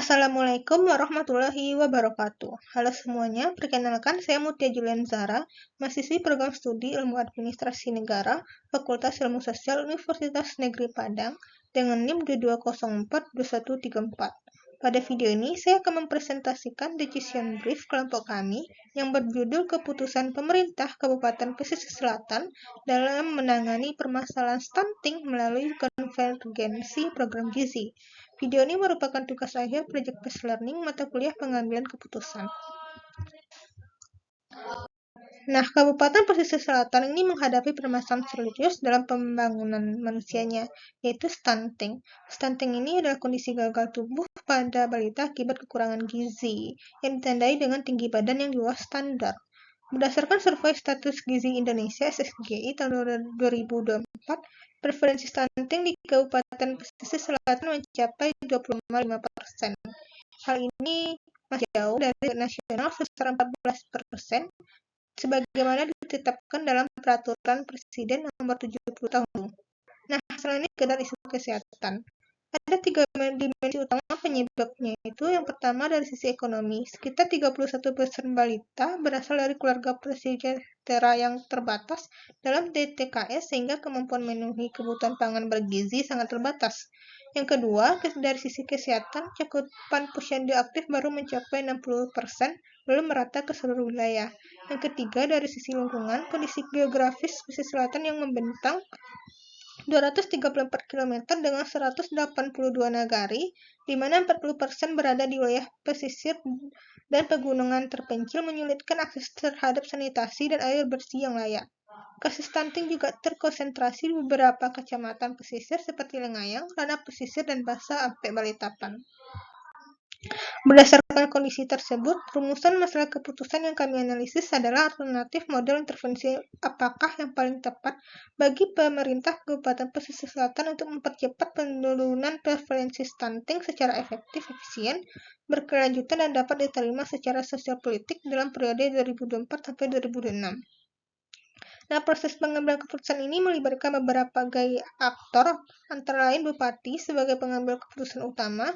Assalamualaikum warahmatullahi wabarakatuh. Halo semuanya, perkenalkan saya Mutia Julian Zara, mahasiswi program studi Ilmu Administrasi Negara, Fakultas Ilmu Sosial Universitas Negeri Padang, dengan NIM 22042134. Pada video ini, saya akan mempresentasikan decision brief kelompok kami yang berjudul Keputusan Pemerintah Kabupaten Pesisir Selatan dalam menangani permasalahan stunting melalui konvergensi program gizi. Video ini merupakan tugas akhir Project Based Learning mata kuliah pengambilan keputusan. Nah, Kabupaten Pesisir Selatan ini menghadapi permasalahan serius dalam pembangunan manusianya, yaitu stunting. Stunting ini adalah kondisi gagal tubuh pada balita akibat kekurangan gizi, yang ditandai dengan tinggi badan yang di bawah standar. Berdasarkan survei status gizi Indonesia (SSGI) tahun 2024, prevalensi stunting di Kabupaten Pesisir Selatan mencapai 20,5%. Hal ini masih jauh dari nasional sebesar 14%, sebagaimana ditetapkan dalam Peraturan Presiden Nomor 70 Tahun. Nah, selain ini sekedar isu kesehatan, ada 3 dimensi utama penyebabnya, yaitu yang pertama dari sisi ekonomi. Sekitar 31% balita berasal dari keluarga prasejahtera yang terbatas dalam DTKS sehingga kemampuan memenuhi kebutuhan pangan bergizi sangat terbatas. Yang kedua, dari sisi kesehatan, cakupan posyandu aktif baru mencapai 60%, belum merata ke seluruh wilayah. Yang ketiga, dari sisi lingkungan, kondisi geografis pesisir selatan yang membentang 234 km dengan 182 nagari, di mana 40% berada di wilayah pesisir dan pegunungan terpencil menyulitkan akses terhadap sanitasi dan air bersih yang layak. Kasus stunting juga terkonsentrasi di beberapa kecamatan pesisir seperti Lengayang, Ranah Pesisir, dan Basa Ampek Balikpapan. Berdasarkan kondisi tersebut, rumusan masalah keputusan yang kami analisis adalah alternatif model intervensi apakah yang paling tepat bagi pemerintah Kabupaten Pesisir Selatan untuk mempercepat penurunan prevalensi stunting secara efektif, efisien, berkelanjutan, dan dapat diterima secara sosial politik dalam periode 2024 sampai 2026. Nah, proses pengambilan keputusan ini melibatkan beberapa gaya aktor, antara lain Bupati sebagai pengambil keputusan utama,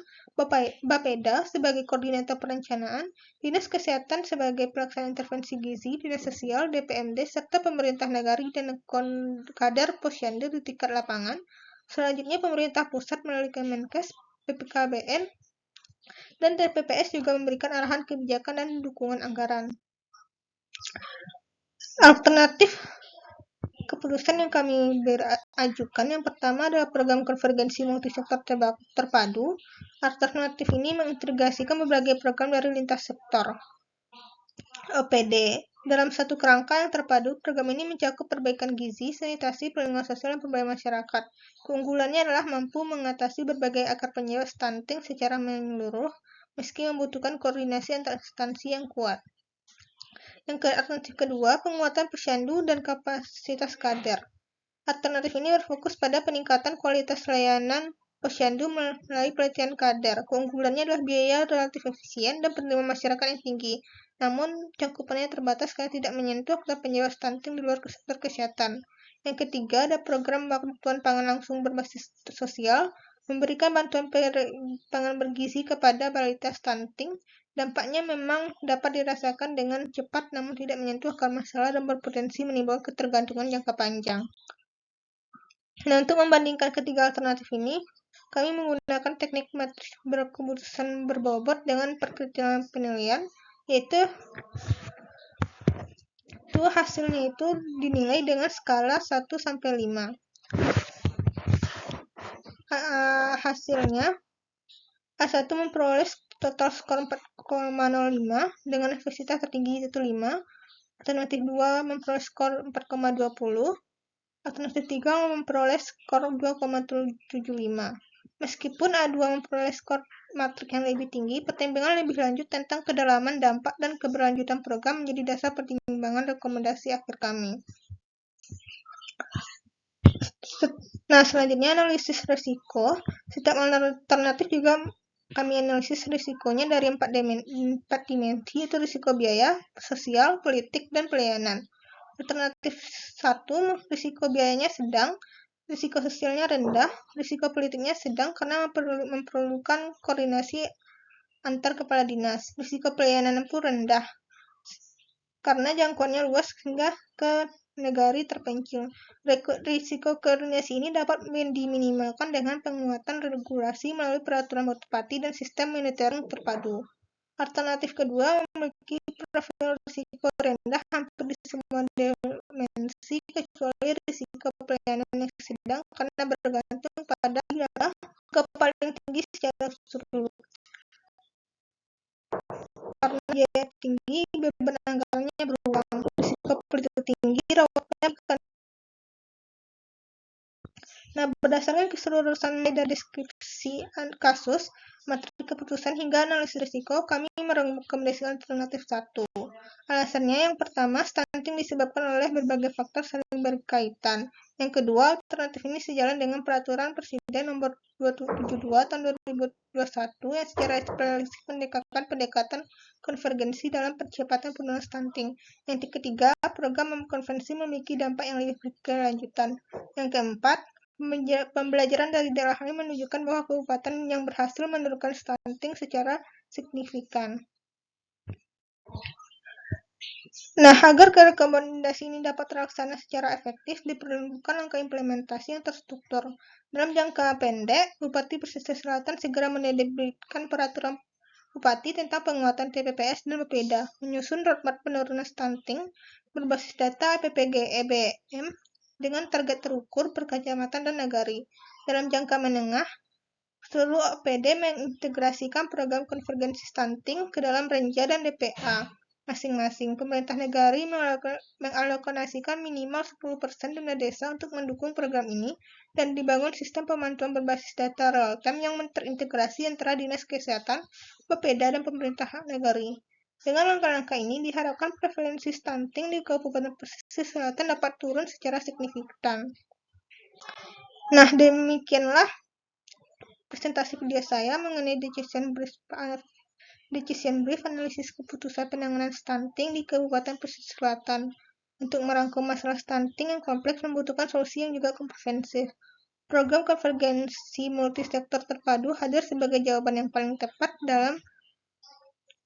Bapeda sebagai koordinator perencanaan, Dinas Kesehatan sebagai pelaksana intervensi gizi, Dinas Sosial, DPMD, serta pemerintah nagari dan kadar posyandu di tingkat lapangan. Selanjutnya, pemerintah pusat melalui Kemenkes, BPKBN, dan TPPS juga memberikan arahan kebijakan dan dukungan anggaran. Alternatif keputusan yang kami ajukan yang pertama adalah program konvergensi multisektor terpadu. Alternatif ini mengintegrasikan berbagai program dari lintas sektor OPD dalam satu kerangka yang terpadu. Program ini mencakup perbaikan gizi, sanitasi, perlindungan sosial, dan pemberdayaan masyarakat. Keunggulannya adalah mampu mengatasi berbagai akar penyebab stunting secara menyeluruh, meski membutuhkan koordinasi antar instansi yang kuat. Alternatif kedua, penguatan posyandu dan kapasitas kader. Alternatif ini berfokus pada peningkatan kualitas layanan posyandu melalui pelatihan kader. Keunggulannya adalah biaya relatif efisien dan penerimaan masyarakat yang tinggi, namun cakupannya terbatas karena tidak menyentuh akar penyebab stunting di luar sektor kesehatan. Yang ketiga, ada program bantuan pangan langsung berbasis sosial, memberikan bantuan pangan bergizi kepada balita stunting. Dampaknya memang dapat dirasakan dengan cepat namun tidak menyentuh akar masalah dan berpotensi menimbulkan ketergantungan jangka panjang. Nah, untuk membandingkan ketiga alternatif ini, kami menggunakan teknik matriks berkeputusan berbobot dengan perkiraan penilaian, yaitu hasilnya itu dinilai dengan skala 1 sampai 5. Hasilnya A1 memperoleh total skor 4,05 dengan efektivitas tertinggi yaitu 5. Alternatif 2 memperoleh skor 4,20. Alternatif 3 memperoleh skor 2,75. Meskipun A2 memperoleh skor matrik yang lebih tinggi, pertimbangan lebih lanjut tentang kedalaman, dampak, dan keberlanjutan program menjadi dasar pertimbangan rekomendasi akhir kami. Nah, selanjutnya analisis risiko. Setiap alternatif juga kami analisis risikonya dari 4 dimensi, yaitu risiko biaya, sosial, politik, dan pelayanan. Alternatif 1, risiko biayanya sedang, risiko sosialnya rendah, risiko politiknya sedang karena memerlukan koordinasi antar kepala dinas. Risiko pelayanan pun rendah karena jangkauannya luas hingga ke negari terpencil. Risiko koordinasi ini dapat diminimalkan dengan penguatan regulasi melalui peraturan bupati dan sistem monitoring terpadu. Alternatif kedua memiliki profil risiko rendah hampir di semua dimensi kecuali risiko pelayanan yang sedang karena bergantung pada wilayah ke paling tinggi secara keseluruhan. Karena biaya tinggi, beban anggarannya berulang. Risiko politik tinggi, rawatnya bukan. Nah, berdasarkan keseluruhan dari deskripsi kasus, materi keputusan hingga analisis risiko, kami merekomendasikan alternatif 1. Alasannya yang pertama, stunting disebabkan oleh berbagai faktor saling berkaitan. Yang kedua, alternatif ini sejalan dengan peraturan Presiden nomor 272 tahun 2021 yang secara eksplisit mendekatkan pendekatan konvergensi dalam percepatan penurunan stunting. Yang ketiga, program konvensi memiliki dampak yang lebih berkelanjutan. Yang keempat, pembelajaran dari daerah lain menunjukkan bahwa kabupaten yang berhasil menurunkan stunting secara signifikan. Nah, agar rekomendasi ini dapat terlaksana secara efektif, diperlukan langkah implementasi yang terstruktur. Dalam jangka pendek, Bupati Pesisir Selatan segera menerbitkan peraturan Bupati tentang penguatan TPPS dan Bapeda, menyusun roadmap penurunan stunting berbasis data PPG-EBM dengan target terukur per kecamatan dan nagari. Dalam jangka menengah, seluruh OPD mengintegrasikan program konvergensi stunting ke dalam Renja dan DPA masing-masing. Pemerintah negari mengalokasikan minimal 10% dana desa untuk mendukung program ini dan dibangun sistem pemantauan berbasis data real-time yang terintegrasi antara Dinas Kesehatan, Bapeda, dan pemerintah negari. Dengan langkah-langkah ini, diharapkan prevalensi stunting di Kabupaten Pesisir Selatan dapat turun secara signifikan. Nah, demikianlah presentasi video saya mengenai decision brief analisis keputusan penanganan stunting di Kabupaten Pesisir Selatan. Untuk merangkum masalah stunting yang kompleks membutuhkan solusi yang juga komprehensif. Program konvergensi multisektor terpadu hadir sebagai jawaban yang paling tepat dalam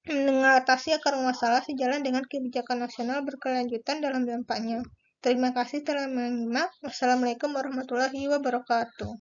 mengatasi akar masalah sejalan dengan kebijakan nasional berkelanjutan dalam dampaknya. Terima kasih telah menyimak. Wassalamualaikum warahmatullahi wabarakatuh.